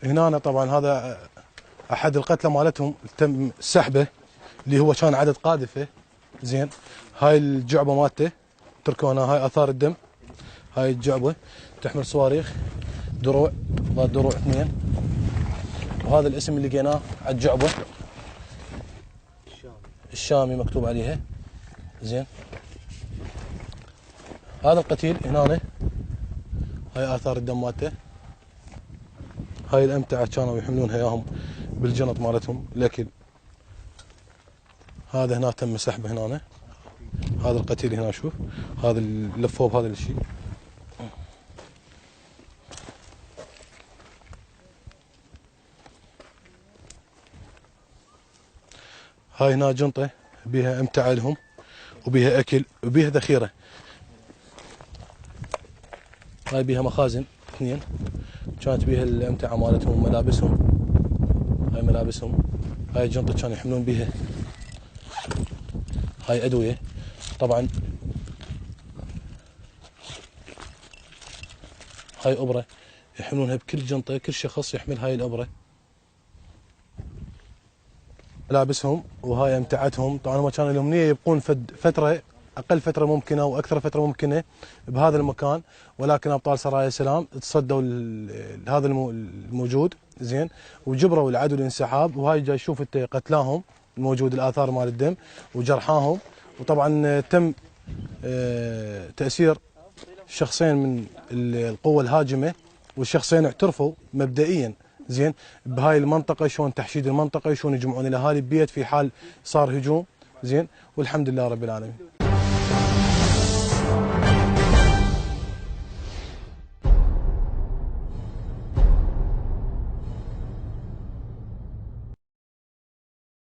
هنا طبعا هذا احد القتلى مالتهم تم سحبه، اللي هو كان عدد قاذفه. زين، هاي الجعبه مالته تركوا هنا، هاي اثار الدم. هاي الجعبه تحمل صواريخ، دروع، هذا دروع 2، وهذا الاسم اللي لقيناه على الجعبه الشامي مكتوب عليها. زين، هذا القتيل هنا، هاي اثار الدم مالته. هاي الامتعه كانوا يحملونها اياهم بالجنط مالتهم الاكل. هذا هنا تم سحبه هنا، هذا القتيل هنا شوف، هذا اللي لفوه بهذا الشيء. هاي هنا جنطه بيها امتعه لهم، وبيها اكل، وبيها ذخيره. هاي بيها مخازن 2 كانت بيها الامتعه مالتهم وملابسهم. هاي ملابسهم. هاي الجنطه كانوا يحملون بيها. هاي ادويه طبعا. هاي ابره يحملونها بكل جنطه، كل شخص يحمل هاي الابره. ملابسهم وهاي امتعتهم. طبعا هم كان لهم نيه يبقون فتره، اقل فتره ممكنه واكثر فتره ممكنه بهذا المكان، ولكن ابطال سرايا السلام تصدوا هذا الموجود. زين، وجبروا العدو الانسحاب. وهاي جاي شوف انت قتلاهم الموجود، الاثار مال الدم وجرحاهم. وطبعا تم تاسير شخصين من القوه الهاجمه، والشخصين اعترفوا مبدئيا. زين، بهاي المنطقه شلون تحشيد المنطقه، شلون يجمعون الاهالي ببيت في حال صار هجوم. زين، والحمد لله رب العالمين.